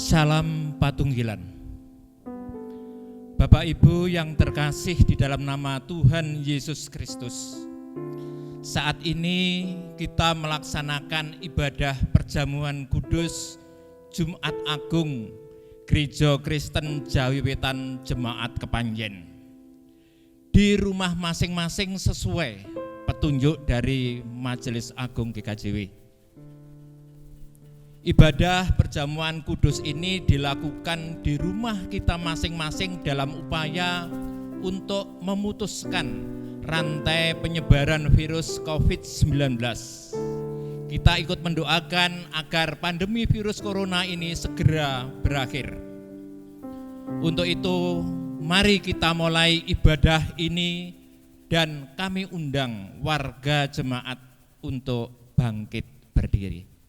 Salam Patunggilan. Bapak Ibu yang terkasih di dalam nama Tuhan Yesus Kristus, saat ini kita melaksanakan ibadah perjamuan kudus Jumat Agung Gereja Kristen Jawi Wetan Jemaat Kepanjen. Di rumah masing-masing sesuai petunjuk dari Majelis Agung GKJW. Ibadah perjamuan kudus ini dilakukan di rumah kita masing-masing dalam upaya untuk memutuskan rantai penyebaran virus COVID-19. Kita ikut mendoakan agar pandemi virus corona ini segera berakhir. Untuk itu, mari kita mulai ibadah ini dan kami undang warga jemaat untuk bangkit berdiri.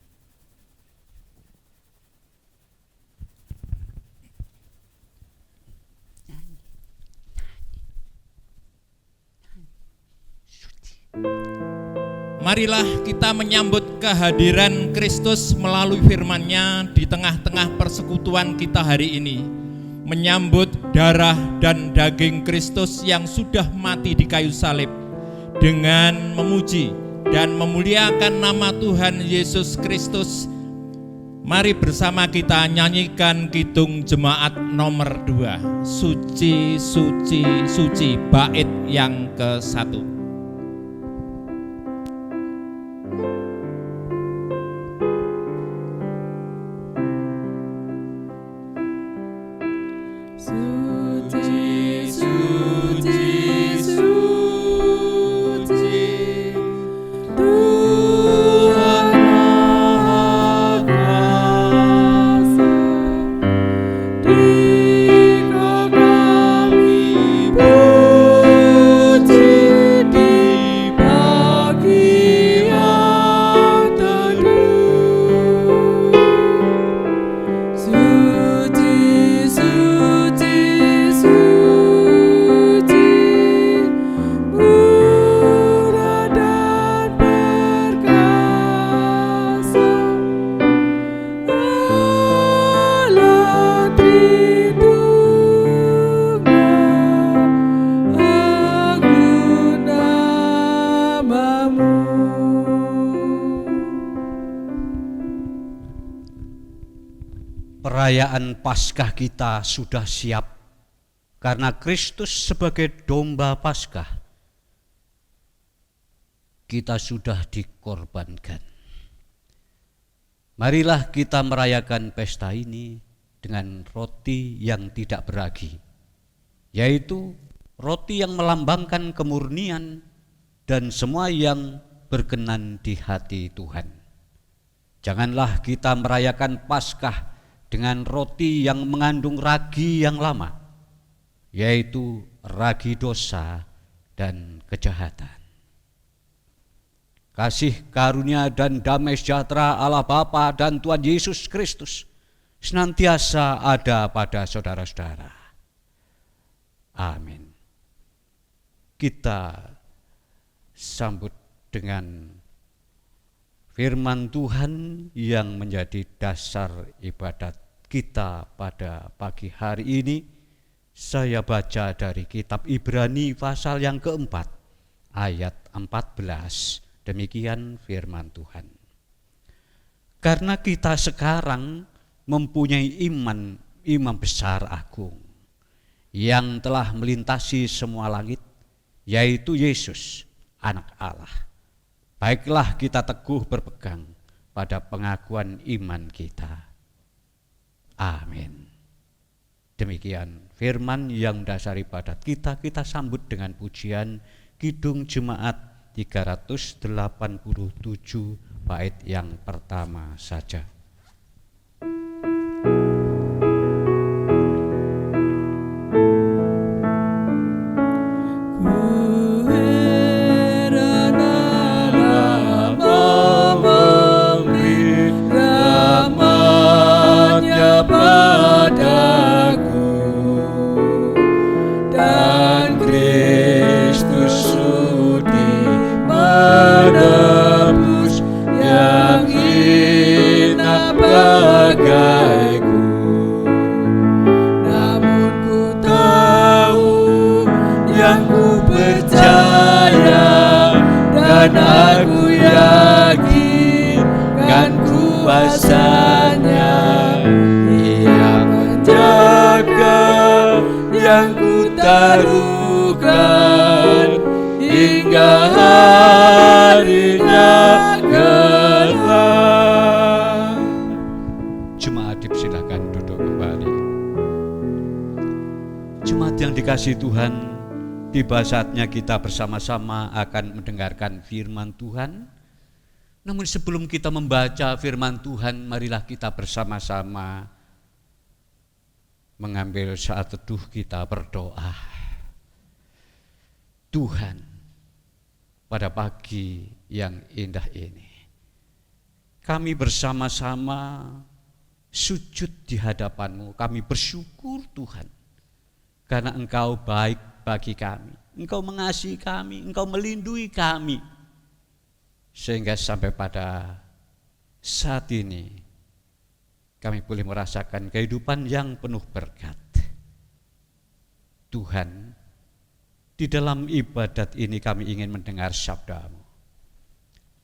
Marilah kita menyambut kehadiran Kristus melalui firman-Nya di tengah-tengah persekutuan kita hari ini. Menyambut darah dan daging Kristus yang sudah mati di kayu salib dengan memuji dan memuliakan nama Tuhan Yesus Kristus. Mari bersama kita nyanyikan kidung jemaat nomor 2, Suci, Suci, Suci, bait yang ke-1. Perayaan Paskah kita sudah siap karena Kristus sebagai domba Paskah kita sudah dikorbankan. Marilah kita merayakan pesta ini dengan roti yang tidak beragi, yaitu roti yang melambangkan kemurnian dan semua yang berkenan di hati Tuhan. Janganlah kita merayakan Paskah dengan roti yang mengandung ragi yang lama, yaitu ragi dosa dan kejahatan. Kasih karunia dan damai sejahtera Allah Bapa dan Tuhan Yesus Kristus senantiasa ada pada saudara-saudara. Amin. Kita sambut dengan firman Tuhan yang menjadi dasar ibadat kita pada pagi hari ini. Saya baca dari kitab Ibrani pasal yang keempat ayat 14. Demikian firman Tuhan. Karena kita sekarang mempunyai imam besar agung yang telah melintasi semua langit, yaitu Yesus, Anak Allah. Baiklah kita teguh berpegang pada pengakuan iman kita. Amin. Demikian firman yang mendasari ibadat kita. Kita sambut dengan pujian kidung jemaat 387 bait yang pertama saja. Menebus yang hina Dan aku yakin kan kuasanya, Ia menjaga yang ku taruhkan hingga harinya kelak. Jemaat silakan duduk kembali. Jemaat yang dikasihi Tuhan, tiba saatnya kita bersama-sama akan mendengarkan firman Tuhan. Namun sebelum kita membaca firman Tuhan, marilah kita bersama-sama mengambil saat teduh kita berdoa. Tuhan, pada pagi yang indah ini, kami bersama-sama sujud di hadapan-Mu. Kami bersyukur Tuhan, karena Engkau baik bagi kami. Engkau mengasihi kami, Engkau melindungi kami. Sehingga sampai pada saat ini kami boleh merasakan kehidupan yang penuh berkat. Tuhan, di dalam ibadat ini kami ingin mendengar sabda-Mu.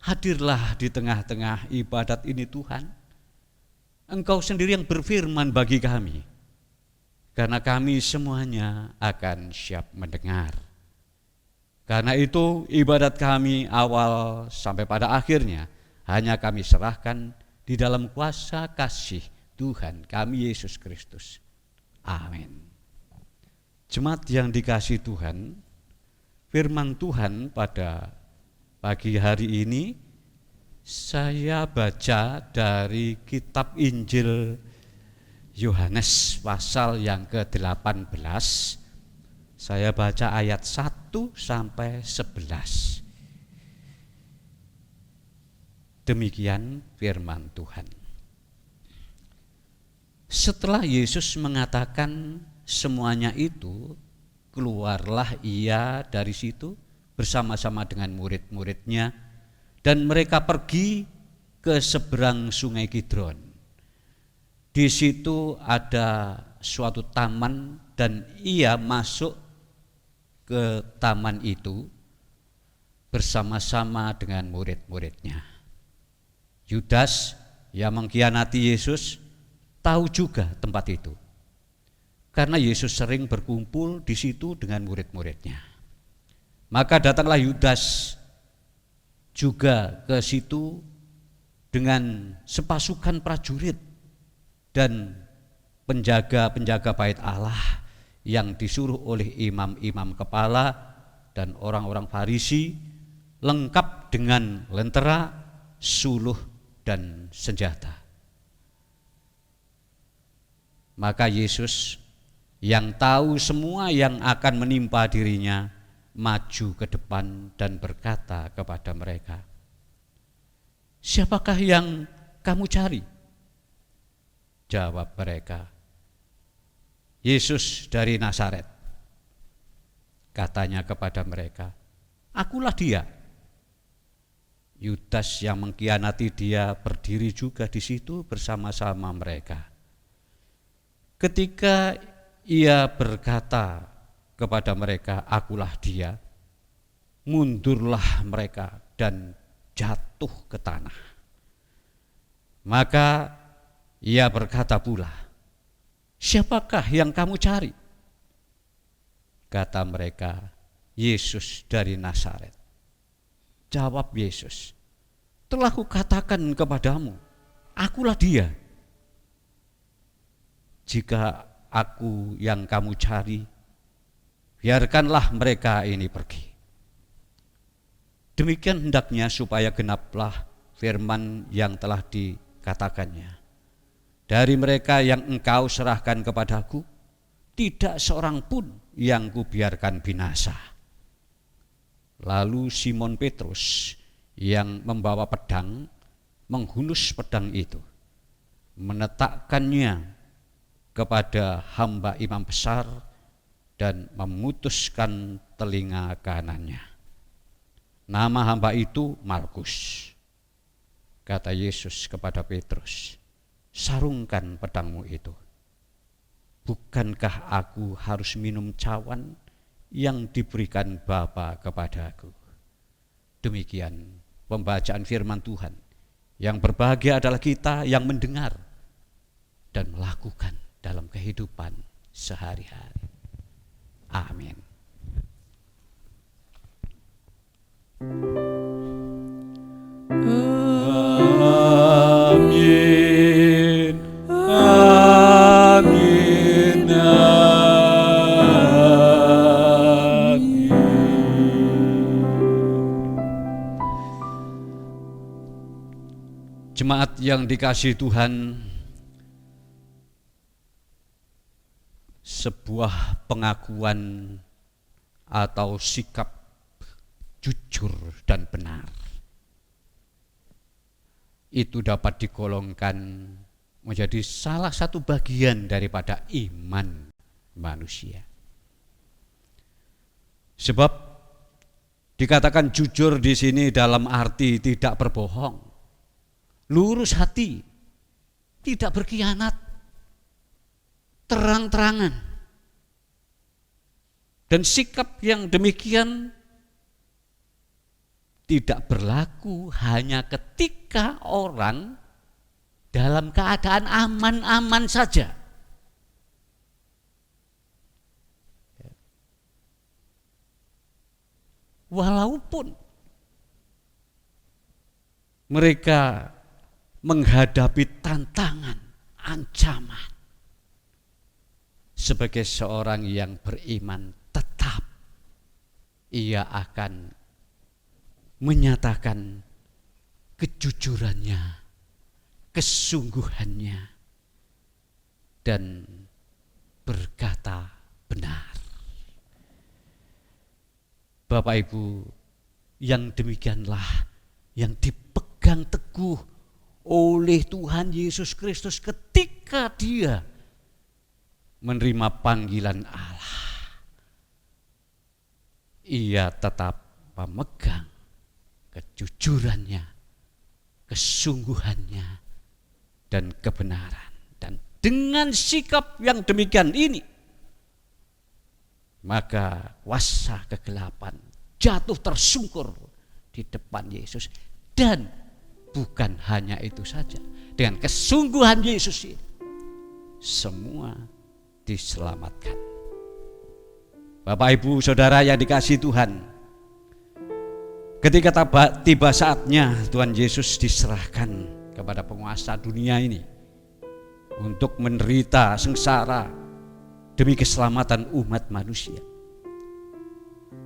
Hadirlah di tengah-tengah ibadat ini Tuhan. Engkau sendiri yang berfirman bagi kami, karena kami semuanya akan siap mendengar. Karena itu ibadat kami awal sampai pada akhirnya hanya kami serahkan di dalam kuasa kasih Tuhan kami Yesus Kristus. Amin. Jemaat yang dikasihi Tuhan, firman Tuhan pada pagi hari ini saya baca dari kitab Injil Yohanes pasal yang ke-18. Saya baca ayat 1 sampai 11. Demikian firman Tuhan. Setelah Yesus mengatakan semuanya itu, keluarlah Ia dari situ bersama-sama dengan murid-muridnya, dan mereka pergi ke seberang sungai Kidron. Di situ ada suatu taman dan Ia masuk ke taman itu bersama-sama dengan murid-muridnya. Yudas yang mengkhianati Yesus tahu juga tempat itu, karena Yesus sering berkumpul di situ dengan murid-muridnya. Maka datanglah Yudas juga ke situ dengan sepasukan prajurit dan penjaga-penjaga bait Allah yang disuruh oleh imam-imam kepala dan orang-orang Farisi, lengkap dengan lentera, suluh, dan senjata. Maka Yesus yang tahu semua yang akan menimpa dirinya, maju ke depan dan berkata kepada mereka, "Siapakah yang kamu cari?" Jawab mereka, "Yesus dari Nazaret." Katanya kepada mereka, "Akulah Dia." Yudas yang mengkhianati Dia berdiri juga di situ bersama-sama mereka. Ketika Ia berkata kepada mereka, "Akulah Dia," mundurlah mereka dan jatuh ke tanah. Maka Ia berkata pula, "Siapakah yang kamu cari?" Kata mereka, "Yesus dari Nazaret." Jawab Yesus, "Telah kukatakan kepadamu, akulah Dia. Jika Aku yang kamu cari, biarkanlah mereka ini pergi." Demikian hendaknya supaya genaplah firman yang telah dikatakannya, "Dari mereka yang Engkau serahkan kepadaku, tidak seorang pun yang kubiarkan binasa." Lalu Simon Petrus yang membawa pedang menghunus pedang itu, menetakkannya kepada hamba imam besar dan memutuskan telinga kanannya. Nama hamba itu Malkus. Kata Yesus kepada Petrus, "Sarungkan pedangmu itu. Bukankah aku harus minum cawan yang diberikan Bapa kepadaku?" Demikian pembacaan firman Tuhan. Yang berbahagia adalah kita yang mendengar dan melakukan dalam kehidupan sehari-hari. Amin. Amin. Amin. Jemaat yang dikasihi Tuhan, sebuah pengakuan atau sikap jujur dan benar itu dapat digolongkan menjadi salah satu bagian daripada iman manusia. Sebab dikatakan jujur di sini dalam arti tidak berbohong, lurus hati, tidak berkhianat, terang-terangan. Dan sikap yang demikian tidak berlaku hanya ketika orang dalam keadaan aman-aman saja. Walaupun mereka menghadapi tantangan, ancaman, sebagai seorang yang beriman tetap ia akan menyatakan kejujurannya, kesungguhannya, dan berkata benar. Bapak Ibu, yang demikianlah yang dipegang teguh oleh Tuhan Yesus Kristus ketika Dia menerima panggilan Allah. Ia tetap memegang kejujurannya, kesungguhannya, dan kebenaran. Dan dengan sikap yang demikian ini, maka kuasa kegelapan jatuh tersungkur di depan Yesus. Dan bukan hanya itu saja, dengan kesungguhan Yesus ini, semua diselamatkan. Bapak Ibu Saudara yang dikasihi Tuhan, ketika tiba saatnya Tuhan Yesus diserahkan kepada penguasa dunia ini untuk menderita sengsara demi keselamatan umat manusia,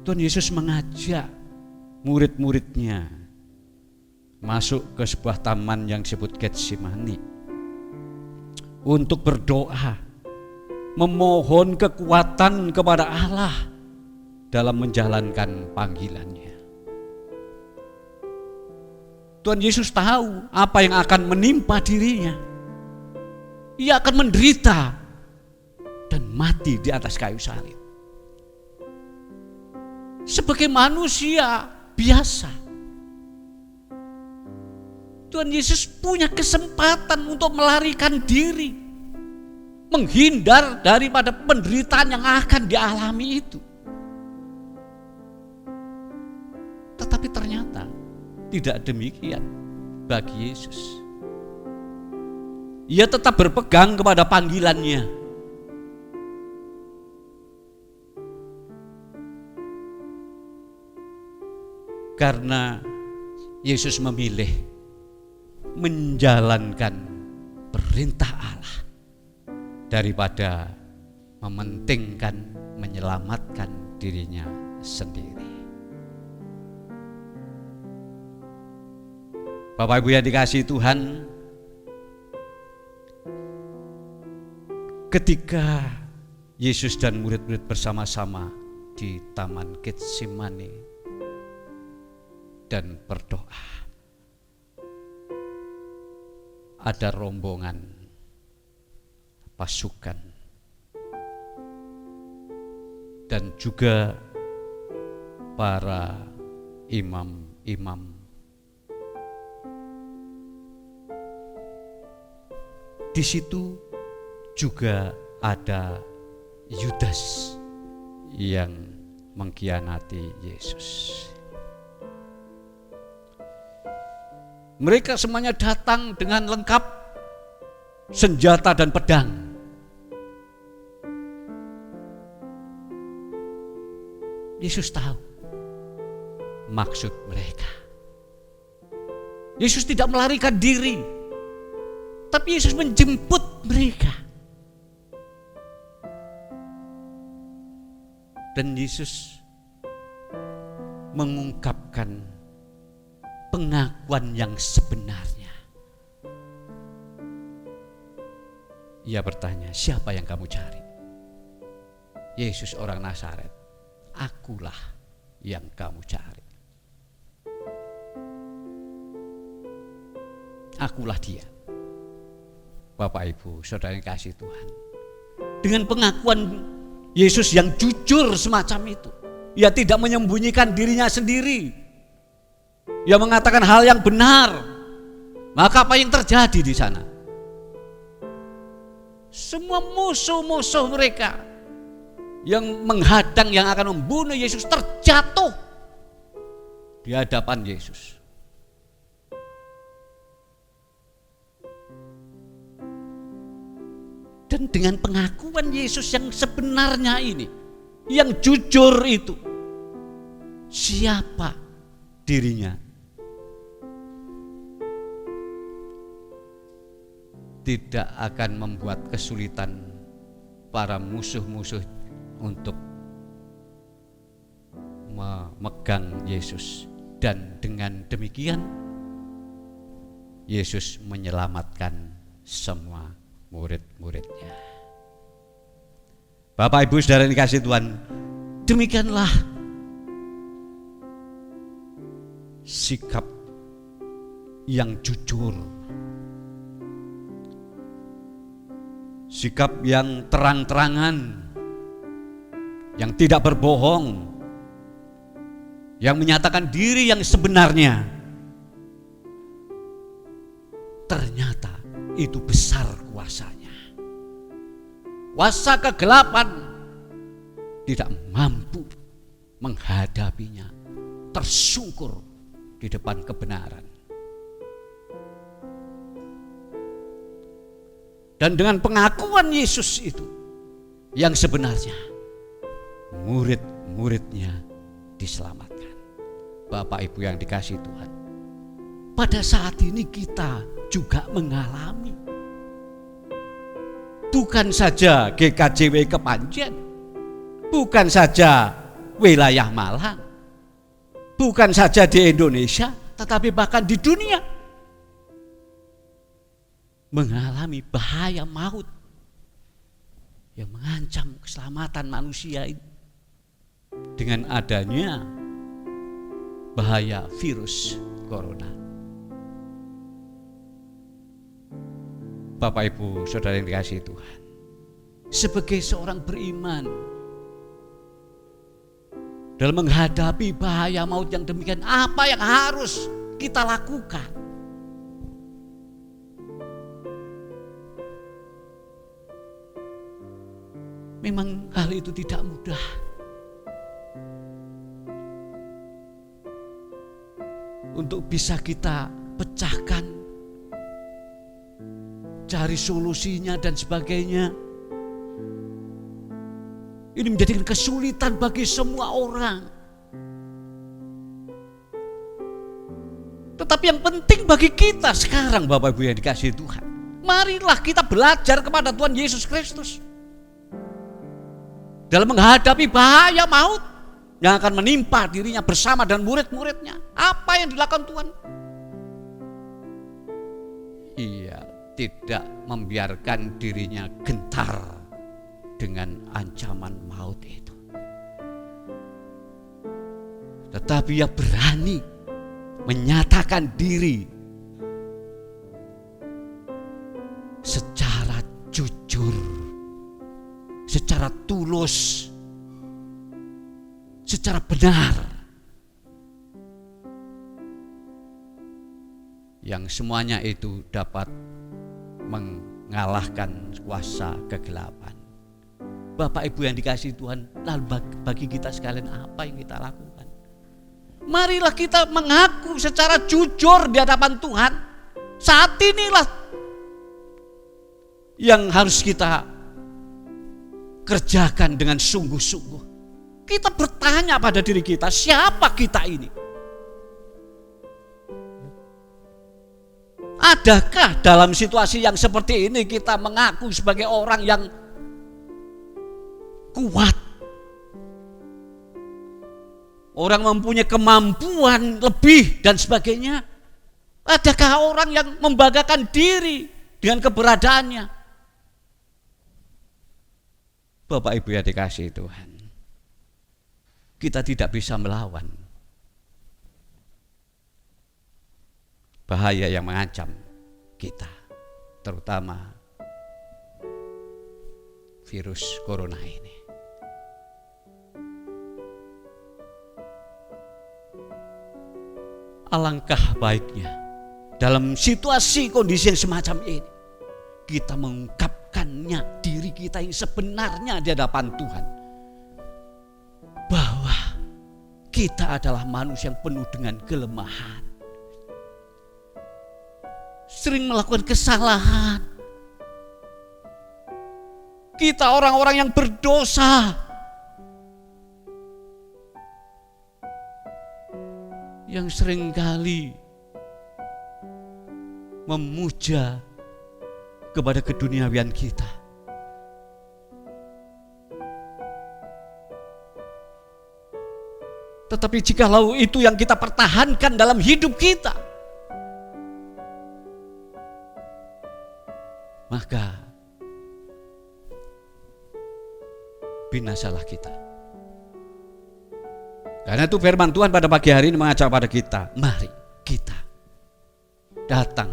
Tuhan Yesus mengajak murid-muridnya masuk ke sebuah taman yang disebut Getsemani untuk berdoa, memohon kekuatan kepada Allah dalam menjalankan panggilannya. Tuhan Yesus tahu apa yang akan menimpa dirinya. Ia akan menderita dan mati di atas kayu salib. Sebagai manusia biasa, Tuhan Yesus punya kesempatan untuk melarikan diri, menghindar daripada penderitaan yang akan dialami itu. Tetapi ternyata tidak demikian bagi Yesus. Ia tetap berpegang kepada panggilannya. Karena Yesus memilih menjalankan perintah Allah daripada mementingkan, menyelamatkan dirinya sendiri. Bapak Ibu yang dikasihi Tuhan, ketika Yesus dan murid-murid bersama-sama di Taman Getsemani dan berdoa, ada rombongan pasukan dan juga para imam-imam. Di situ juga ada Yudas yang mengkhianati Yesus. Mereka semuanya datang dengan lengkap senjata dan pedang. Yesus tahu maksud mereka. Yesus tidak melarikan diri, tapi Yesus menjemput mereka. Dan Yesus mengungkapkan pengakuan yang sebenarnya. Ia bertanya, siapa yang kamu cari? Yesus orang Nazaret. Akulah yang kamu cari. Akulah dia. Bapak Ibu, saudara yang kasih Tuhan. Dengan pengakuan Yesus yang jujur semacam itu, ia tidak menyembunyikan dirinya sendiri. Ia mengatakan hal yang benar. Maka apa yang terjadi di sana? Semua musuh-musuh mereka yang menghadang, yang akan membunuh Yesus terjatuh di hadapan Yesus. Dan dengan pengakuan Yesus yang sebenarnya ini, yang jujur itu, siapa dirinya, tidak akan membuat kesulitan para musuh-musuh untuk memegang Yesus. Dan dengan demikian Yesus menyelamatkan semua murid-muridnya. Bapak Ibu saudara yang dikasihi Tuhan, demikianlah sikap yang jujur, sikap yang terang-terangan, yang tidak berbohong, yang menyatakan diri yang sebenarnya. Ternyata itu besar kuasanya. Kuasa kegelapan tidak mampu menghadapinya, tersungkur di depan kebenaran. Dan dengan pengakuan Yesus itu yang sebenarnya, murid-muridnya diselamatkan. Bapak Ibu yang dikasihi Tuhan, pada saat ini kita juga mengalami, bukan saja GKJW Kepanjen, bukan saja wilayah Malang, bukan saja di Indonesia, tetapi bahkan di dunia mengalami bahaya maut yang mengancam keselamatan manusia ini dengan adanya bahaya virus corona. Bapak Ibu saudara yang dikasihi Tuhan, sebagai seorang beriman dalam menghadapi bahaya maut yang demikian, apa yang harus kita lakukan? Memang hal itu tidak mudah. Untuk bisa kita pecahkan, cari solusinya dan sebagainya. Ini menjadikan kesulitan bagi semua orang. Tetapi yang penting bagi kita sekarang, Bapak Ibu yang dikasihi Tuhan, marilah kita belajar kepada Tuhan Yesus Kristus dalam menghadapi bahaya maut yang akan menimpa dirinya bersama dan murid-muridnya. Apa yang dilakukan Tuhan? Ia tidak membiarkan dirinya gentar dengan ancaman maut itu, tetapi ia berani menyatakan diri secara jujur, secara tulus, secara benar, yang semuanya itu dapat mengalahkan kuasa kegelapan. Bapak Ibu yang dikasihi Tuhan, lalu bagi kita sekalian apa yang kita lakukan? Marilah kita mengaku secara jujur di hadapan Tuhan. Saat inilah yang harus kita kerjakan dengan sungguh-sungguh. Kita bertanya pada diri kita, siapa kita ini? Adakah dalam situasi yang seperti ini kita mengaku sebagai orang yang kuat? Orang mempunyai kemampuan lebih dan sebagainya. Adakah orang yang membanggakan diri dengan keberadaannya? Bapak Ibu yang dikasihi Tuhan, kita tidak bisa melawan bahaya yang mengancam kita, terutama virus corona ini. Alangkah baiknya dalam situasi kondisi yang semacam ini kita mengungkapkannya diri kita yang sebenarnya di hadapan Tuhan, bahwa kita adalah manusia yang penuh dengan kelemahan, sering melakukan kesalahan. Kita orang-orang yang berdosa, yang seringkali memuja kepada keduniawian kita. Tetapi jikalau itu yang kita pertahankan dalam hidup kita, maka binasalah kita. Karena itu firman Tuhan pada pagi hari ini mengajak pada kita, mari kita datang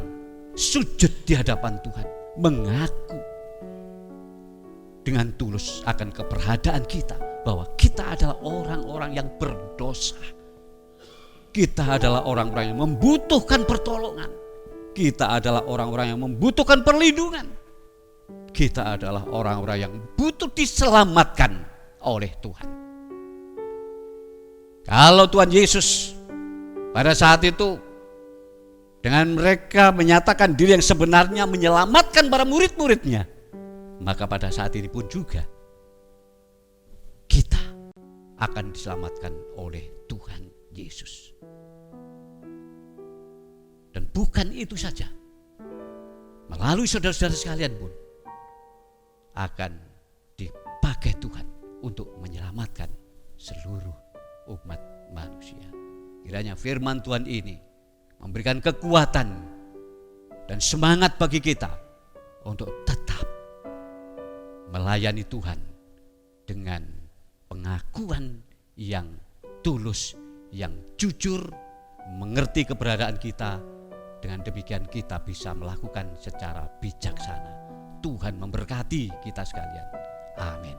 sujud di hadapan Tuhan, mengaku dengan tulus akan keberadaan kita, bahwa kita adalah orang-orang yang berdosa. Kita adalah orang-orang yang membutuhkan pertolongan. Kita adalah orang-orang yang membutuhkan perlindungan. Kita adalah orang-orang yang butuh diselamatkan oleh Tuhan. Kalau Tuhan Yesus pada saat itu dengan mereka menyatakan diri yang sebenarnya, menyelamatkan para murid-muridnya, maka pada saat ini pun juga kita akan diselamatkan oleh Tuhan Yesus. Dan bukan itu saja, melalui saudara-saudara sekalian pun akan dipakai Tuhan untuk menyelamatkan seluruh umat manusia. Kiranya firman Tuhan ini memberikan kekuatan dan semangat bagi kita untuk tetap melayani Tuhan dengan pengakuan yang tulus, yang jujur, mengerti keberadaan kita. Dengan demikian kita bisa melakukan secara bijaksana. Tuhan memberkati kita sekalian. Amin.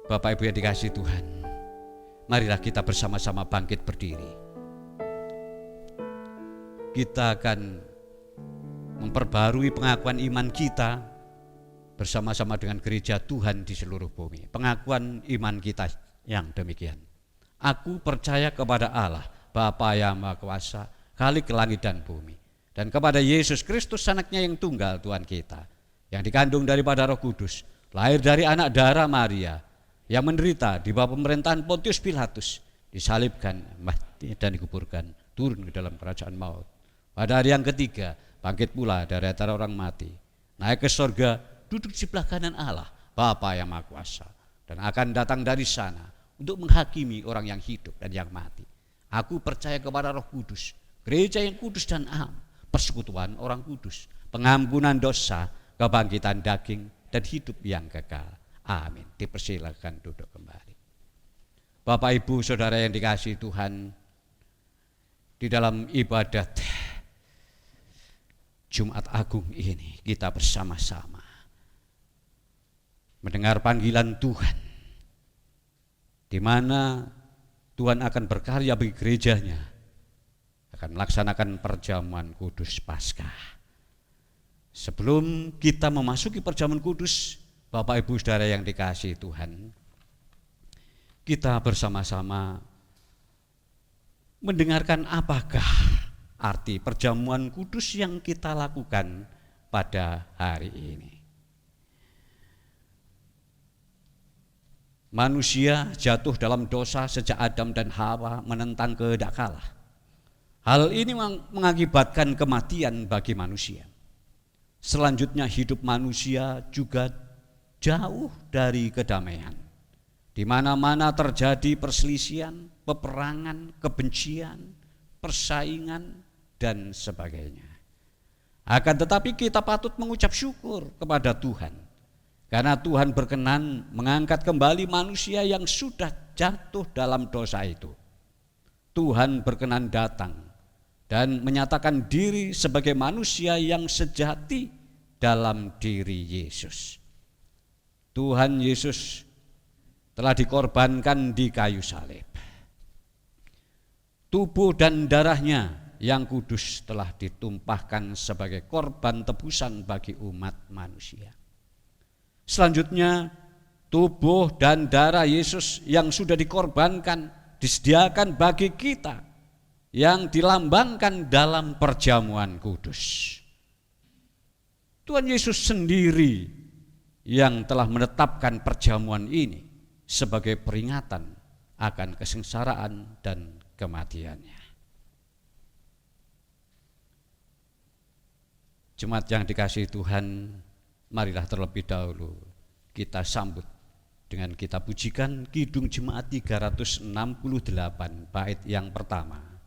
Bapak Ibu yang dikasihi Tuhan, marilah kita bersama-sama bangkit berdiri. Kita akan memperbarui pengakuan iman kita bersama-sama dengan gereja Tuhan di seluruh bumi. Pengakuan iman kita yang demikian. Aku percaya kepada Allah, Bapa yang Maha Kuasa, Khalik langit dan bumi, dan kepada Yesus Kristus anaknya yang tunggal Tuhan kita, yang dikandung daripada Roh Kudus, lahir dari anak darah Maria, yang menderita di bawah pemerintahan Pontius Pilatus, disalibkan, mati dan dikuburkan, turun ke dalam kerajaan maut. Pada hari yang ketiga, bangkit pula dari antara orang mati, naik ke sorga, duduk di sebelah kanan Allah, Bapa yang Maha Kuasa, dan akan datang dari sana untuk menghakimi orang yang hidup dan yang mati. Aku percaya kepada Roh Kudus, gereja yang kudus dan am, persekutuan orang kudus, pengampunan dosa, kebangkitan daging, dan hidup yang kekal. Amin. Dipersilakan duduk kembali. Bapak Ibu Saudara yang dikasihi Tuhan, di dalam ibadat Jumat Agung ini kita bersama-sama mendengar panggilan Tuhan, di mana Tuhan akan berkarya bagi gerejanya, akan melaksanakan perjamuan kudus Paskah. Sebelum kita memasuki perjamuan kudus, Bapak Ibu Saudara yang dikasihi Tuhan, kita bersama-sama mendengarkan apakah arti perjamuan kudus yang kita lakukan pada hari ini. Manusia jatuh dalam dosa sejak Adam dan Hawa menentang kehendak Allah. Hal ini mengakibatkan kematian bagi manusia. Selanjutnya hidup manusia juga jauh dari kedamaian. Di mana-mana terjadi perselisihan, peperangan, kebencian, persaingan, dan sebagainya. Akan tetapi kita patut mengucap syukur kepada Tuhan, karena Tuhan berkenan mengangkat kembali manusia yang sudah jatuh dalam dosa itu. Tuhan berkenan datang dan menyatakan diri sebagai manusia yang sejati dalam diri Yesus. Tuhan Yesus telah dikorbankan di kayu salib. Tubuh dan darahnya yang kudus telah ditumpahkan sebagai korban tebusan bagi umat manusia. Selanjutnya, tubuh dan darah Yesus yang sudah dikorbankan disediakan bagi kita yang dilambangkan dalam perjamuan kudus. Tuhan Yesus sendiri yang telah menetapkan perjamuan ini sebagai peringatan akan kesengsaraan dan kematiannya. Jemaat yang dikasihi Tuhan, marilah terlebih dahulu kita sambut dengan kita pujikan Kidung Jemaat 368 bait yang pertama.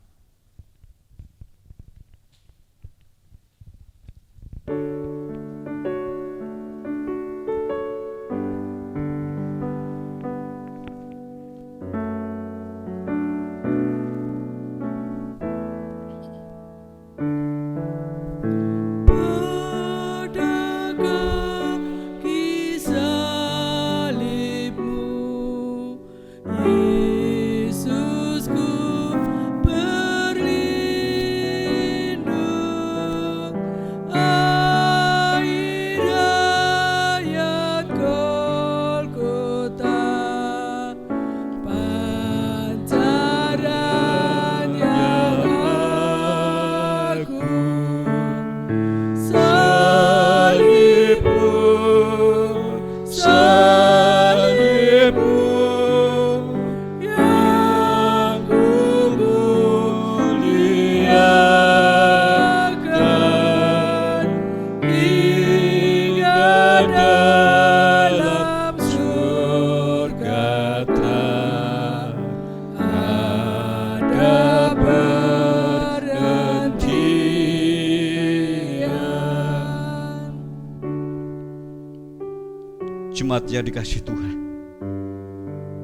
Jemaat yang dikasihi Tuhan,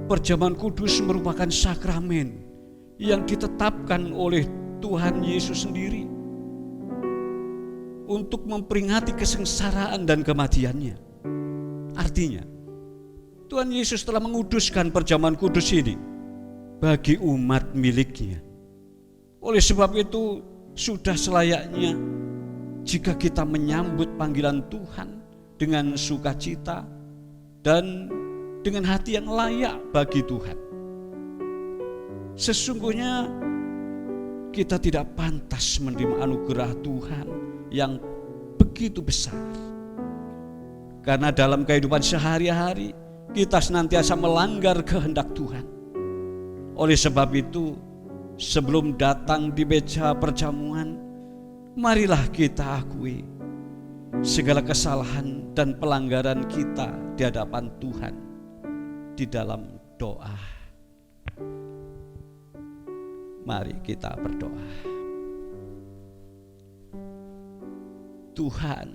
perjamuan kudus merupakan sakramen yang ditetapkan oleh Tuhan Yesus sendiri untuk memperingati kesengsaraan dan kematiannya. Artinya, Tuhan Yesus telah menguduskan perjamuan kudus ini bagi umat miliknya. Oleh sebab itu, sudah selayaknya jika kita menyambut panggilan Tuhan dengan sukacita dan dengan hati yang layak bagi Tuhan. Sesungguhnya kita tidak pantas menerima anugerah Tuhan yang begitu besar, karena dalam kehidupan sehari-hari kita senantiasa melanggar kehendak Tuhan. Oleh sebab itu, sebelum datang di meja perjamuan, marilah kita akui segala kesalahan dan pelanggaran kita di hadapan Tuhan di dalam doa. Mari kita berdoa. Tuhan,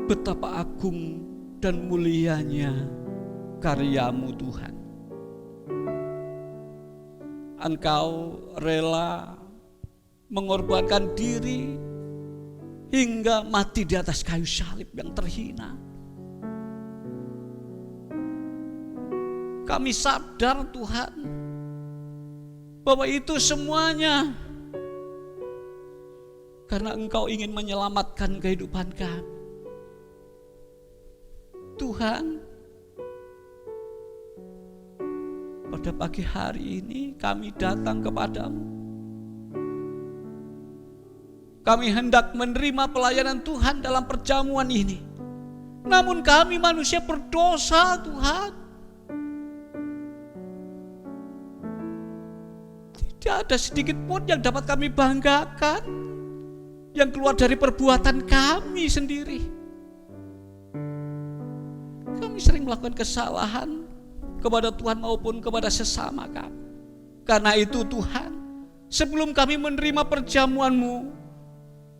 betapa agung dan mulianya karyamu Tuhan. Engkau rela mengorbankan diri hingga mati di atas kayu salib yang terhina. Kami sadar Tuhan bahwa itu semuanya karena Engkau ingin menyelamatkan kehidupan kami. Tuhan, pada pagi hari ini kami datang kepadamu. Kami hendak menerima pelayanan Tuhan dalam perjamuan ini. Namun kami manusia berdosa, Tuhan. Tidak ada sedikit pun yang dapat kami banggakan yang keluar dari perbuatan kami sendiri. Kami sering melakukan kesalahan kepada Tuhan maupun kepada sesama kami. Karena itu Tuhan, sebelum kami menerima perjamuan-Mu,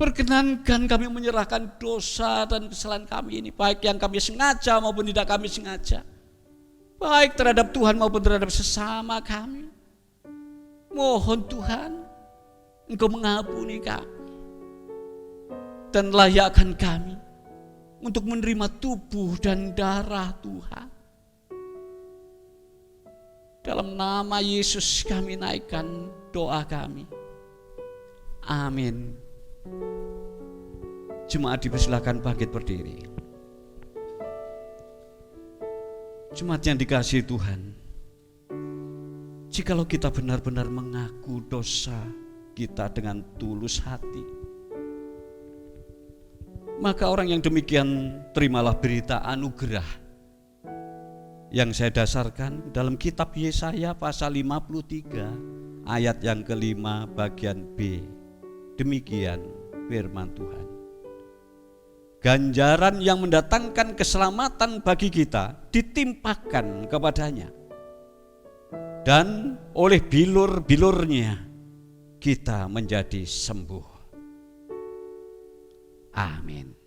perkenankan kami menyerahkan dosa dan kesalahan kami ini, baik yang kami sengaja maupun tidak kami sengaja, baik terhadap Tuhan maupun terhadap sesama kami. Mohon Tuhan, Engkau mengampuni kami dan layakkan kami untuk menerima tubuh dan darah Tuhan. Dalam nama Yesus kami naikkan doa kami. Amin. Jemaat dipersilakan bangkit berdiri. Jemaat yang dikasihi Tuhan, jikalau kita benar-benar mengaku dosa kita dengan tulus hati, maka orang yang demikian terimalah berita anugerah yang saya dasarkan dalam kitab Yesaya pasal 53 ayat yang kelima bagian B. Demikian firman Tuhan. Ganjaran yang mendatangkan keselamatan bagi kita ditimpakan kepadanya, dan oleh bilur-bilurnya kita menjadi sembuh. Amin.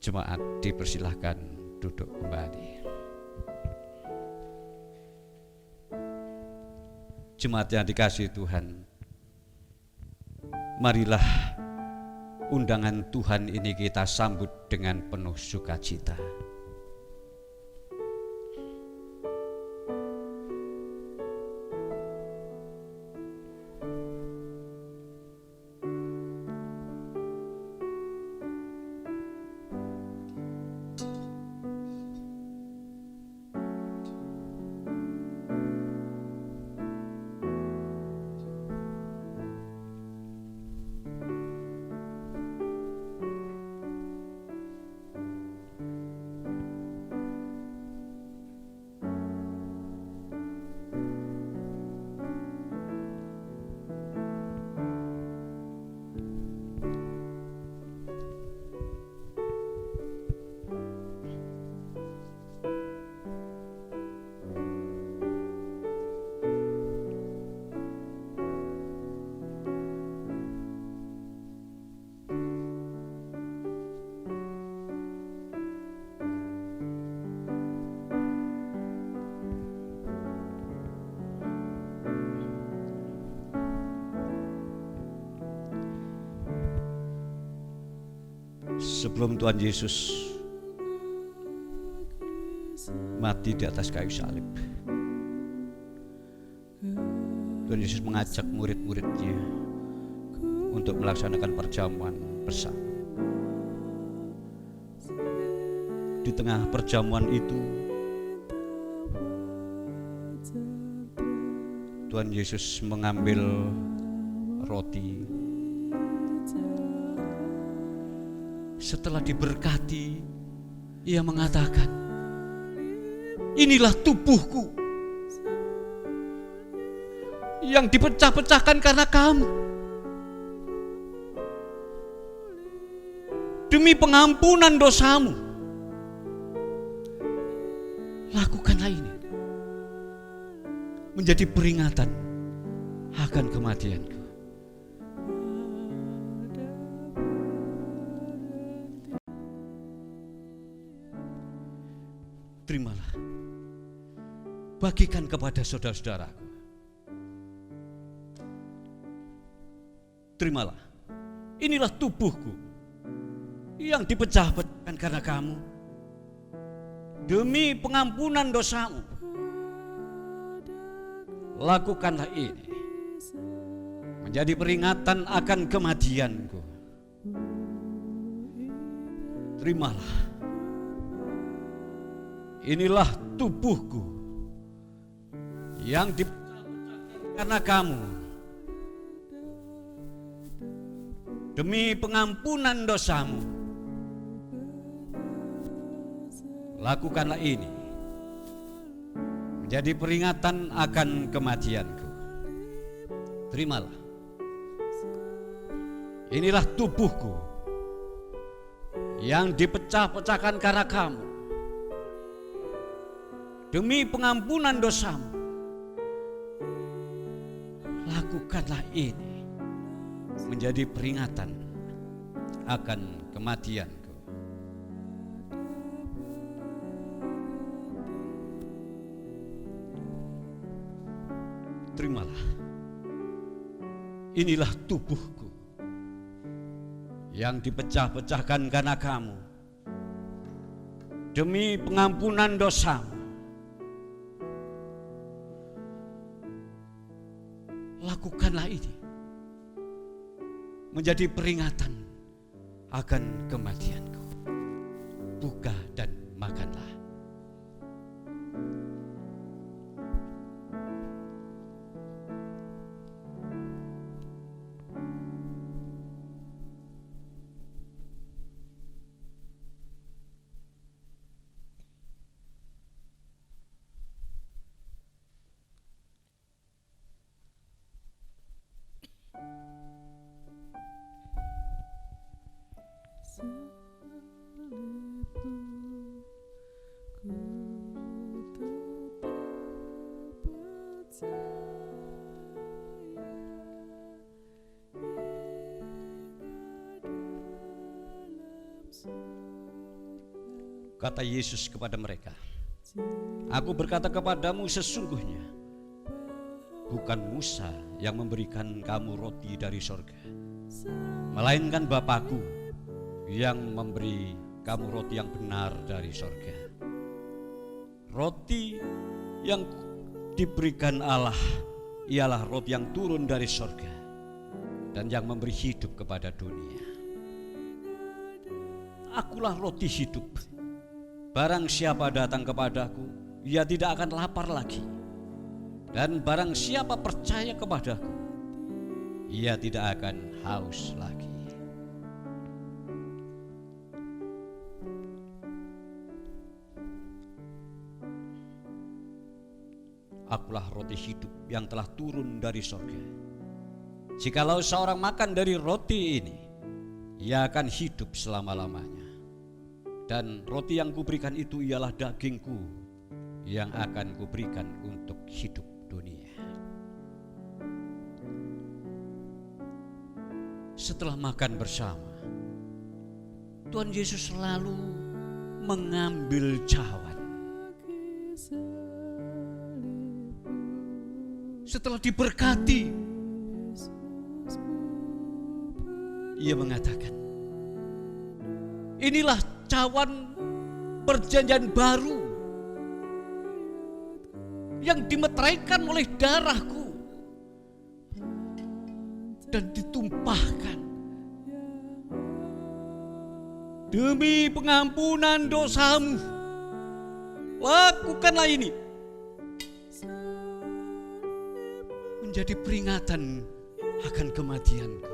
Jemaat dipersilahkan duduk kembali. Jemaat yang dikasihi Tuhan, marilah undangan Tuhan ini kita sambut dengan penuh sukacita. Sebelum Tuhan Yesus mati di atas kayu salib, Tuhan Yesus mengajak murid-muridnya untuk melaksanakan perjamuan bersama. Di tengah perjamuan itu, Tuhan Yesus mengambil roti. Setelah diberkati, Ia mengatakan, "Inilah tubuhku yang dipecah-pecahkan karena kamu. Demi pengampunan dosamu, lakukanlah ini menjadi peringatan akan kematianku." Terimalah, bagikan kepada saudara-saudaraku. Terimalah, inilah tubuhku yang dipecah-pecahkan karena kamu. Demi pengampunan dosamu, lakukanlah ini menjadi peringatan akan kematianku. Terimalah, inilah tubuhku yang dipecah karena kamu, demi pengampunan dosamu. Lakukanlah ini menjadi peringatan akan kematianku. Terimalah. Inilah tubuhku yang dipecah-pecahkan karena kamu, demi pengampunan dosamu. Lakukanlah ini menjadi peringatan akan kematianku. Terimalah. Inilah tubuhku yang dipecah-pecahkan karena kamu, demi pengampunan dosamu. Lakukanlah ini menjadi peringatan akan kematianku. Buka dan makanlah. Kata Yesus kepada mereka, "Aku berkata kepadamu, sesungguhnya bukan Musa yang memberikan kamu roti dari sorga, melainkan Bapakku yang memberi kamu roti yang benar dari sorga. Roti yang diberikan Allah ialah roti yang turun dari sorga dan yang memberi hidup kepada dunia. Akulah roti hidup. Barang siapa datang kepadaku, ia tidak akan lapar lagi. Dan barang siapa percaya kepadaku, ia tidak akan haus lagi." Akulah roti hidup yang telah turun dari sorga. Jikalau seorang makan dari roti ini, ia akan hidup selama-lamanya. Dan roti yang kuberikan itu ialah dagingku yang akan kuberikan untuk hidup dunia. Setelah makan bersama, Tuhan Yesus selalu mengambil cawan. Setelah diberkati, ia mengatakan, "Inilah cawan perjanjian baru yang dimeteraikan oleh darahku dan ditumpahkan demi pengampunan dosamu. Lakukanlah ini menjadi peringatan akan kematianku."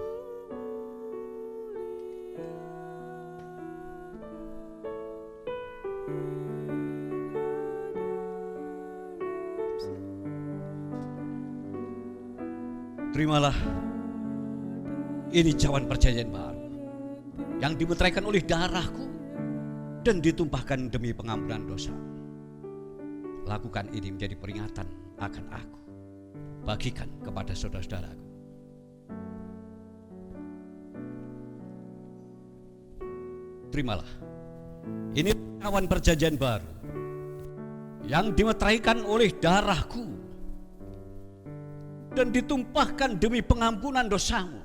Terimalah, ini cawan perjanjian baru yang dimeteraikan oleh darahku dan ditumpahkan demi pengampunan dosa. Lakukan ini menjadi peringatan akan aku. Bagikan kepada saudara-saudaraku. Terimalah, ini cawan perjanjian baru yang dimeteraikan oleh darahku dan ditumpahkan demi pengampunan dosamu.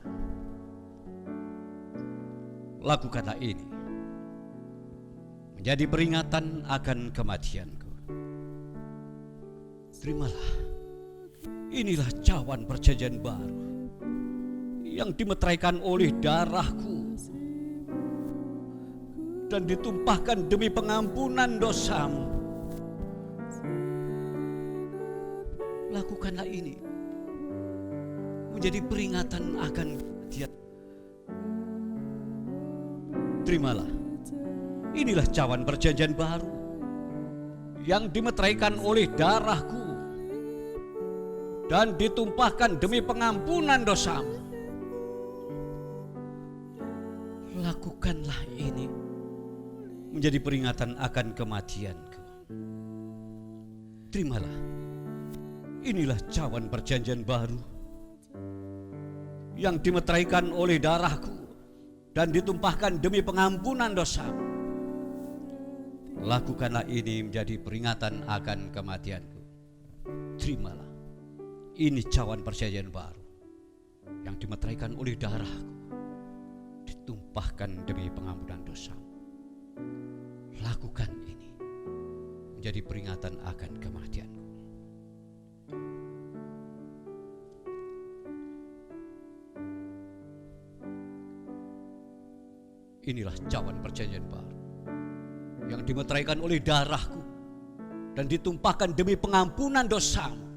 Lakukanlah ini menjadi peringatan akan kematianku. Terimalah, inilah cawan perjanjian baru yang dimeteraikan oleh darahku dan ditumpahkan demi pengampunan dosamu. lakukanlah ini menjadi peringatan akan dia. Terimalah, inilah cawan perjanjian baru yang dimeteraikan oleh darahku dan ditumpahkan demi pengampunan dosamu. Lakukanlah ini menjadi peringatan akan kematianku. Terimalah, inilah cawan perjanjian baru yang dimeteraikan oleh darahku dan ditumpahkan demi pengampunan dosamu. Lakukanlah ini menjadi peringatan akan kematianku. Terimalah, ini cawan perjanjian baru yang dimeteraikan oleh darahku, ditumpahkan demi pengampunan dosamu. Lakukan ini menjadi peringatan akan kematianku. Inilah cawan perjanjian baru yang dimeteraikan oleh darahku dan ditumpahkan demi pengampunan dosamu.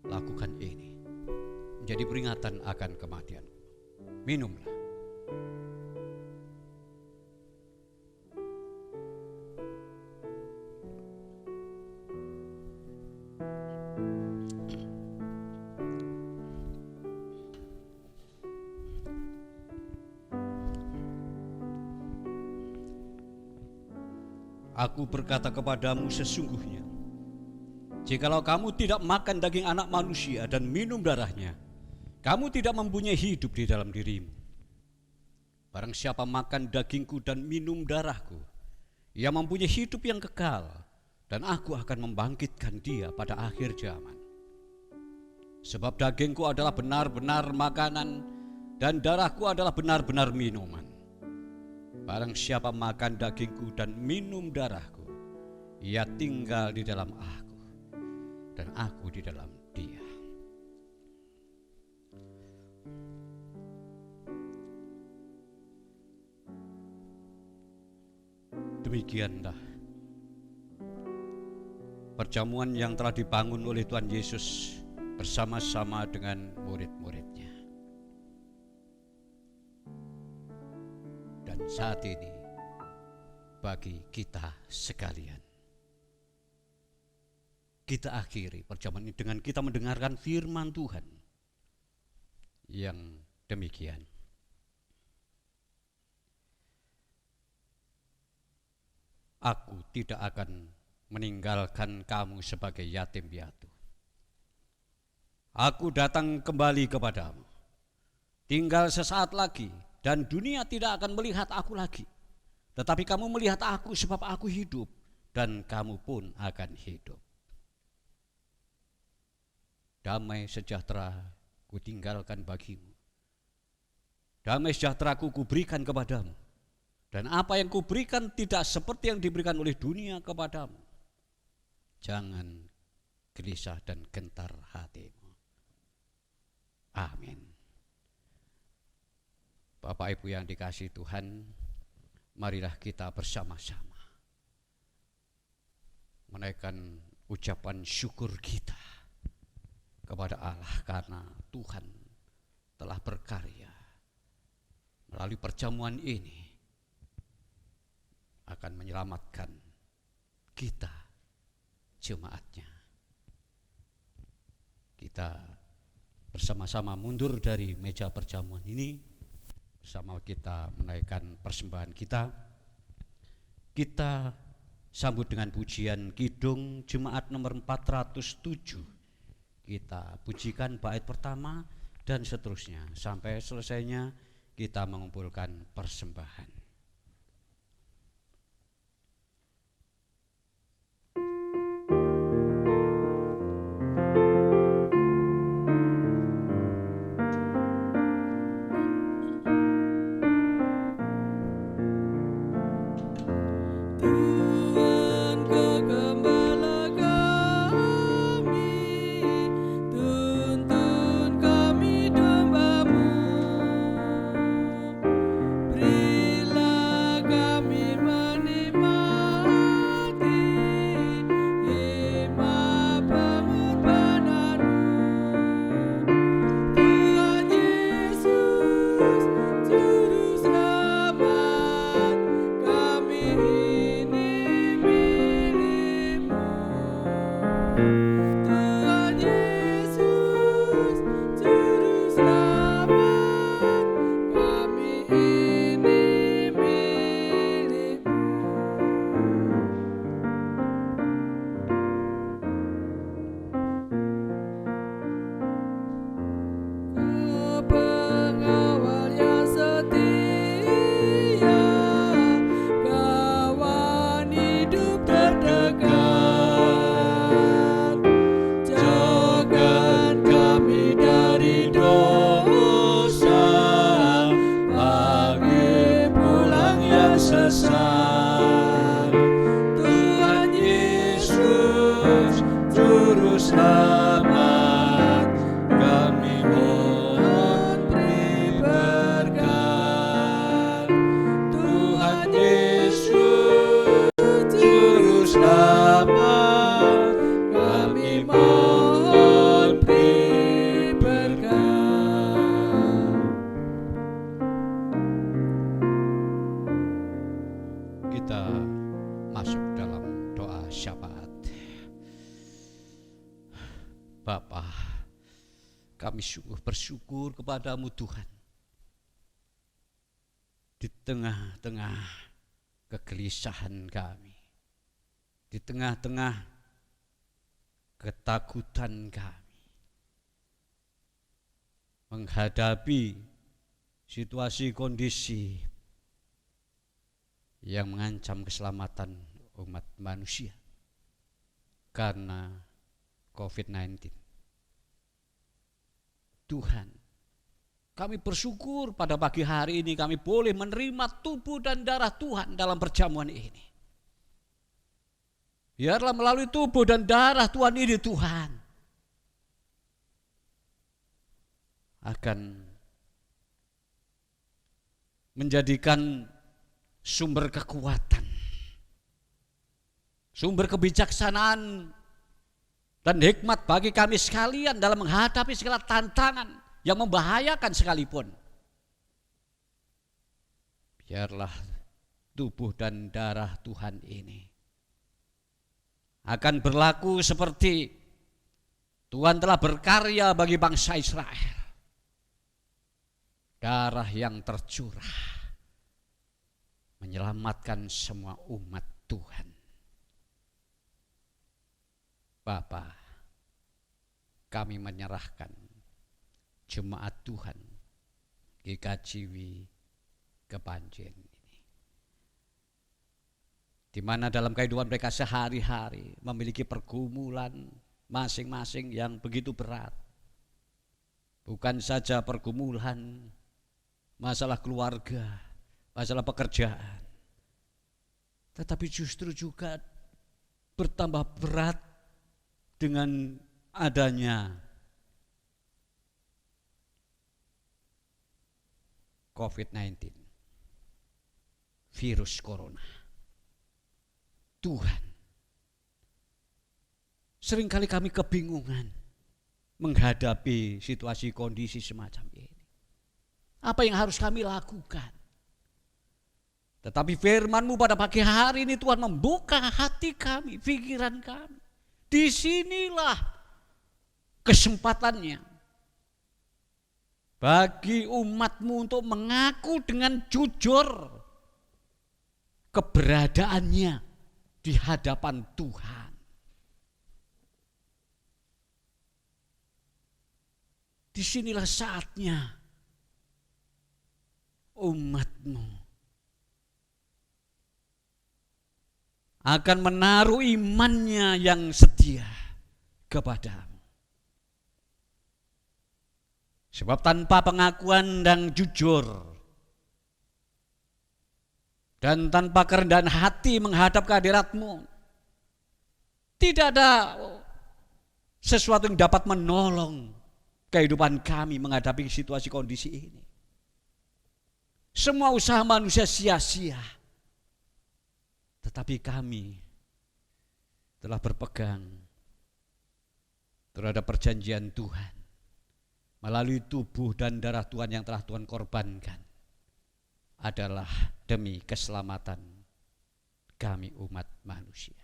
Lakukan ini menjadi peringatan akan kematianku. Minumlah. Aku berkata kepadamu sesungguhnya, jikalau kamu tidak makan daging anak manusia dan minum darahnya, kamu tidak mempunyai hidup di dalam dirimu. Barang siapa makan dagingku dan minum darahku, ia mempunyai hidup yang kekal, dan aku akan membangkitkan dia pada akhir zaman. Sebab dagingku adalah benar-benar makanan, dan darahku adalah benar-benar minuman. Barang siapa makan dagingku dan minum darahku, ia tinggal di dalam aku, dan aku di dalam dia. Demikianlah perjamuan yang telah dibangun oleh Tuhan Yesus bersama-sama dengan murid-muridnya. Dan saat ini bagi kita sekalian, kita akhiri perjamuan ini dengan kita mendengarkan firman Tuhan yang demikian. Aku tidak akan meninggalkan kamu sebagai yatim piatu. Aku datang kembali kepadamu. Tinggal sesaat lagi dan dunia tidak akan melihat aku lagi. Tetapi kamu melihat aku sebab aku hidup dan kamu pun akan hidup. Damai sejahtera kutinggalkan bagimu. Damai sejahtera kuberikan kepadamu. Dan apa yang kuberikan tidak seperti yang diberikan oleh dunia kepadamu. Jangan gelisah dan gentar hatimu. Amin. Bapak Ibu yang dikasihi Tuhan, marilah kita bersama-sama menaikkan ucapan syukur kita kepada Allah karena Tuhan telah berkarya melalui perjamuan ini akan menyelamatkan kita, jemaatnya. Kita bersama-sama mundur dari meja perjamuan ini, bersama kita menaikkan persembahan kita. Kita sambut dengan pujian Kidung Jemaat nomor 407. Kita pujikan bait pertama dan seterusnya sampai selesainya kita mengumpulkan persembahan. Tuntun kami domba-Mu, berilah Kami sungguh bersyukur kepadamu Tuhan. Di tengah-tengah kegelisahan kami, di tengah-tengah ketakutan kami, menghadapi situasi kondisi yang mengancam keselamatan umat manusia karena COVID-19. Tuhan, kami bersyukur pada pagi hari ini kami boleh menerima tubuh dan darah Tuhan dalam perjamuan ini. Biarlah melalui tubuh dan darah Tuhan ini Tuhan akan menjadikan sumber kekuatan, sumber kebijaksanaan dan hikmat bagi kami sekalian dalam menghadapi segala tantangan yang membahayakan sekalipun. Biarlah tubuh dan darah Tuhan ini akan berlaku seperti Tuhan telah berkarya bagi bangsa Israel. Darah yang tercurah menyelamatkan semua umat Tuhan. Bapa, kami menyerahkan jemaat Tuhan GKJW Kepanjen ini, di mana dalam kehidupan mereka sehari-hari memiliki pergumulan masing-masing yang begitu berat. Bukan saja pergumulan masalah keluarga, masalah pekerjaan, tetapi justru juga bertambah berat dengan adanya COVID-19, virus corona. Tuhan, seringkali kami kebingungan menghadapi situasi kondisi semacam ini. Apa yang harus kami lakukan? Tetapi firman-Mu pada pagi hari ini Tuhan membuka hati kami, pikiran kami. Disinilah kesempatannya bagi umat-Mu untuk mengaku dengan jujur keberadaannya di hadapan Tuhan. Disinilah saatnya umat-Mu akan menaruh imannya yang setia kepadamu. Sebab tanpa pengakuan dan jujur dan tanpa kerendahan hati menghadap kehadirat-Mu, tidak ada sesuatu yang dapat menolong kehidupan kami menghadapi situasi kondisi ini. Semua usaha manusia sia-sia. Tetapi kami telah berpegang terhadap perjanjian Tuhan melalui tubuh dan darah Tuhan yang telah Tuhan korbankan adalah demi keselamatan kami umat manusia.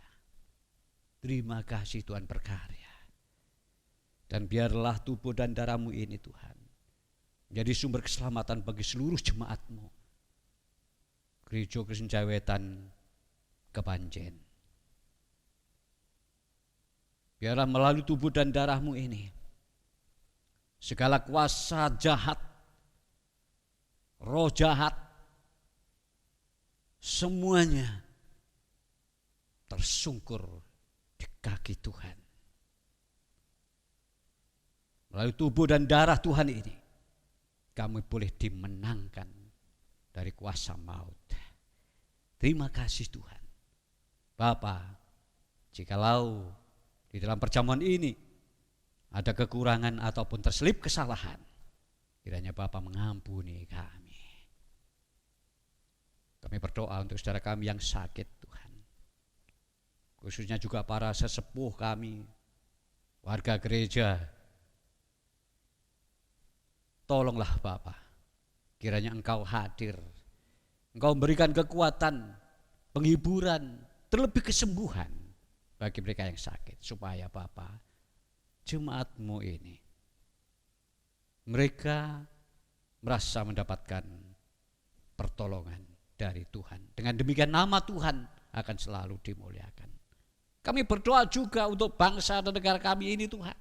Terima kasih Tuhan berkarya. Dan biarlah tubuh dan darah-Mu ini Tuhan menjadi sumber keselamatan bagi seluruh jemaat-Mu. Gereja Kristen Jawetan Kepanjen. Biarlah melalui tubuh dan darah-Mu ini segala kuasa jahat, roh jahat, semuanya tersungkur di kaki Tuhan. Melalui tubuh dan darah Tuhan ini kami boleh dimenangkan dari kuasa maut. Terima kasih Tuhan. Bapa, jikalau di dalam perjamuan ini ada kekurangan ataupun terselip kesalahan, kiranya Bapa mengampuni kami. Kami berdoa untuk saudara kami yang sakit Tuhan. Khususnya juga para sesepuh kami, warga gereja. Tolonglah Bapa, kiranya Engkau hadir. Engkau memberikan kekuatan, penghiburan, terlebih kesembuhan bagi mereka yang sakit. Supaya Bapa, jemaat-Mu ini mereka merasa mendapatkan pertolongan dari Tuhan. Dengan demikian nama Tuhan akan selalu dimuliakan. Kami berdoa juga untuk bangsa dan negara kami ini Tuhan.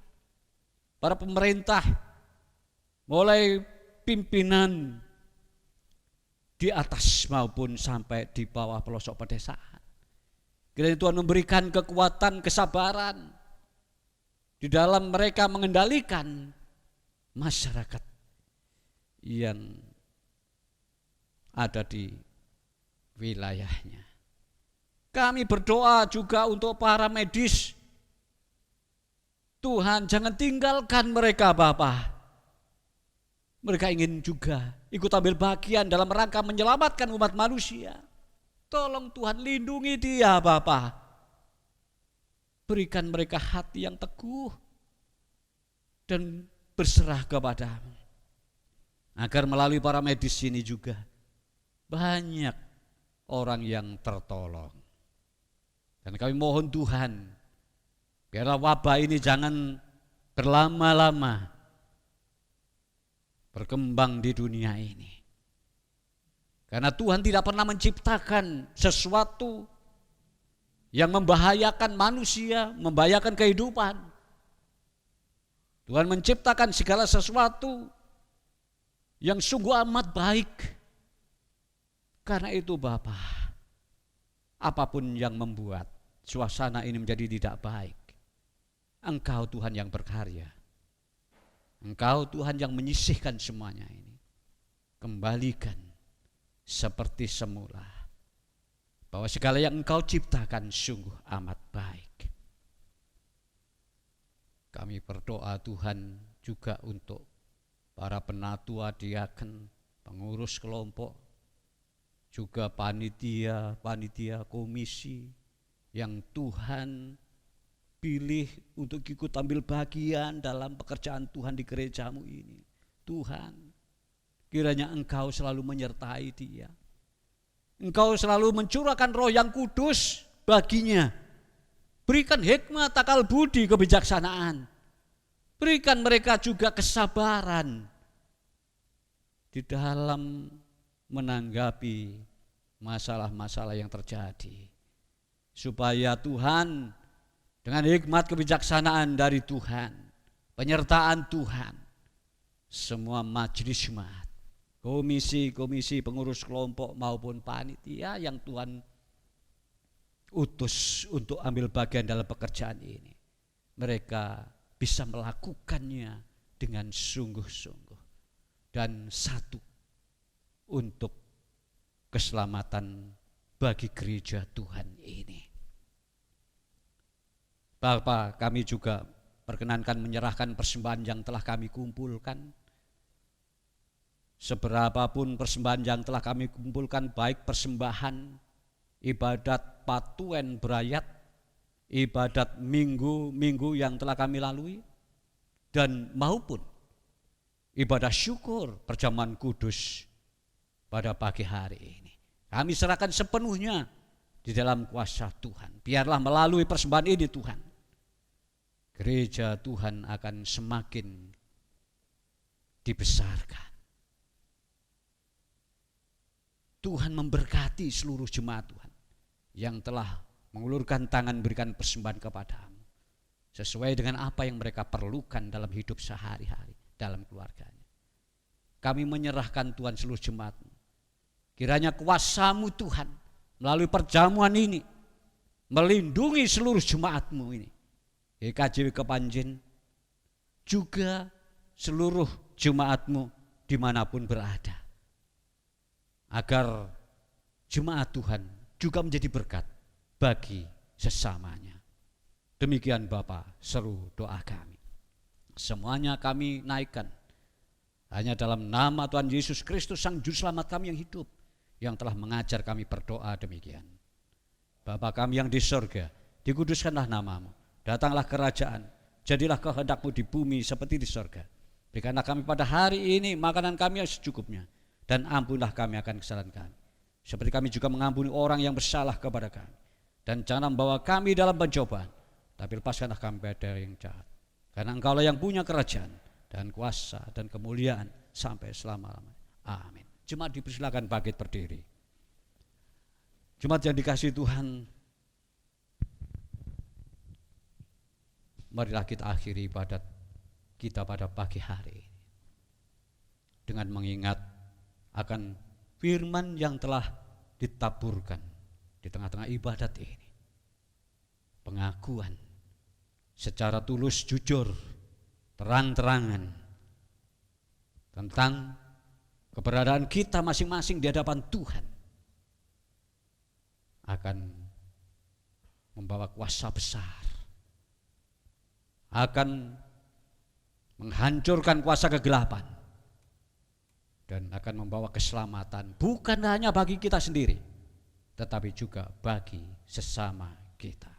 Para pemerintah, mulai pimpinan di atas maupun sampai di bawah pelosok pedesaan. Kiranya Tuhan memberikan kekuatan, kesabaran di dalam mereka mengendalikan masyarakat yang ada di wilayahnya. Kami berdoa juga untuk para medis. Tuhan, jangan tinggalkan mereka Bapa. Mereka ingin juga ikut ambil bagian dalam rangka menyelamatkan umat manusia. Tolong Tuhan lindungi dia Bapa. Berikan mereka hati yang teguh dan berserah kepadamu. Agar melalui para medis ini juga banyak orang yang tertolong. Dan kami mohon Tuhan, biarlah wabah ini jangan berlama-lama berkembang di dunia ini. Karena Tuhan tidak pernah menciptakan sesuatu yang membahayakan manusia, membahayakan kehidupan. Tuhan menciptakan segala sesuatu yang sungguh amat baik. Karena itu Bapa, apapun yang membuat suasana ini menjadi tidak baik, Engkau Tuhan yang berkarya. Engkau Tuhan yang menyisihkan semuanya ini. Kembalikan seperti semula. Bahwa segala yang Engkau ciptakan sungguh amat baik. Kami berdoa Tuhan juga untuk para penatua, diaken, pengurus kelompok, juga panitia komisi yang Tuhan pilih untuk ikut ambil bagian dalam pekerjaan Tuhan di gerejamu ini. Tuhan, kiranya Engkau selalu menyertai dia. Engkau selalu mencurahkan Roh yang kudus baginya. Berikan hikmat, akal budi, kebijaksanaan. Berikan mereka juga kesabaran di dalam menanggapi masalah-masalah yang terjadi. Supaya Tuhan dengan hikmat kebijaksanaan dari Tuhan, penyertaan Tuhan, semua majelis jemaat, komisi-komisi, pengurus kelompok maupun panitia yang Tuhan utus untuk ambil bagian dalam pekerjaan ini, mereka bisa melakukannya dengan sungguh-sungguh dan satu untuk keselamatan bagi gereja Tuhan ini. Bapak, kami juga perkenankan menyerahkan persembahan yang telah kami kumpulkan. Seberapapun persembahan yang telah kami kumpulkan, baik persembahan ibadat Patuen Berayat, ibadat minggu-minggu yang telah kami lalui, dan maupun ibadah syukur perjamuan kudus pada pagi hari ini. Kami serahkan sepenuhnya di dalam kuasa Tuhan. Biarlah melalui persembahan ini Tuhan, gereja Tuhan akan semakin dibesarkan. Tuhan memberkati seluruh jemaat Tuhan yang telah mengulurkan tangan berikan persembahan kepadamu sesuai dengan apa yang mereka perlukan dalam hidup sehari-hari dalam keluarganya. Kami menyerahkan Tuhan seluruh jemaat-Mu. Kiranya kuasa-Mu Tuhan melalui perjamuan ini melindungi seluruh jemaat-Mu ini. GKJW Kepanjen juga seluruh jemaat-Mu dimanapun berada. Agar jemaat Tuhan juga menjadi berkat bagi sesamanya. Demikian Bapa, seru doa kami. Semuanya kami naikkan hanya dalam nama Tuhan Yesus Kristus, Sang Juru Selamat kami yang hidup, yang telah mengajar kami berdoa demikian. Bapa kami yang di sorga, dikuduskanlah namamu, datanglah kerajaan, jadilah kehendak-Mu di bumi seperti di sorga. Berikanlah kami pada hari ini makanan kami yang secukupnya, dan ampunilah kami akan kesalahan kami, seperti kami juga mengampuni orang yang bersalah kepada kami. Dan jangan membawa kami dalam pencobaan, tapi lepaskanlah kami dari yang jahat. Karena Engkaulah yang punya kerajaan dan kuasa dan kemuliaan sampai selama-lamanya. Amin. Jemaat dipersilakan bangkit berdiri. Jemaat yang dikasihi Tuhan, marilah kita akhiri ibadat kita pada pagi hari ini dengan mengingat akan firman yang telah ditaburkan di tengah-tengah ibadat ini. Pengakuan secara tulus, jujur, terang-terangan tentang keberadaan kita masing-masing di hadapan Tuhan akan membawa kuasa besar, akan menghancurkan kuasa kegelapan, dan akan membawa keselamatan bukan hanya bagi kita sendiri, tetapi juga bagi sesama kita.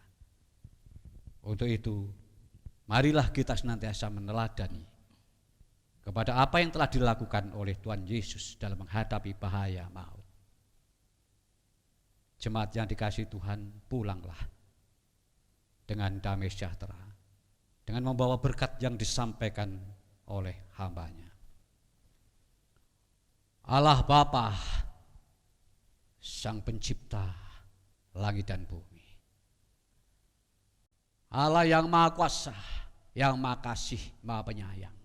Untuk itu, marilah kita senantiasa meneladani kepada apa yang telah dilakukan oleh Tuhan Yesus dalam menghadapi bahaya maut. Jemaat yang dikasihi Tuhan, pulanglah dengan damai sejahtera, dengan membawa berkat yang disampaikan oleh hamba-Nya. Allah Bapa, Sang Pencipta langit dan bumi, Allah yang Maha Kuasa, yang Maha Kasih, Maha Penyayang,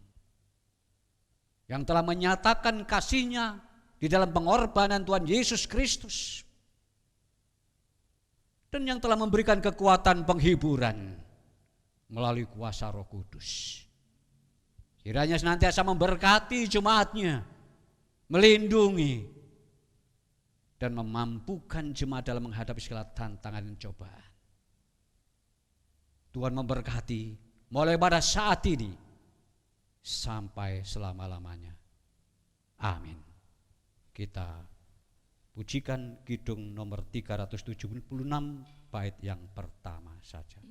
yang telah menyatakan kasih-Nya di dalam pengorbanan Tuhan Yesus Kristus, dan yang telah memberikan kekuatan penghiburan melalui kuasa Roh Kudus. Kiranya senantiasa memberkati jemaat-Nya, melindungi dan memampukan jemaat dalam menghadapi segala tantangan dan cobaan. Tuhan memberkati mulai pada saat ini sampai selama-lamanya. Amin. Kita pujikan kidung nomor 376 bait yang pertama saja.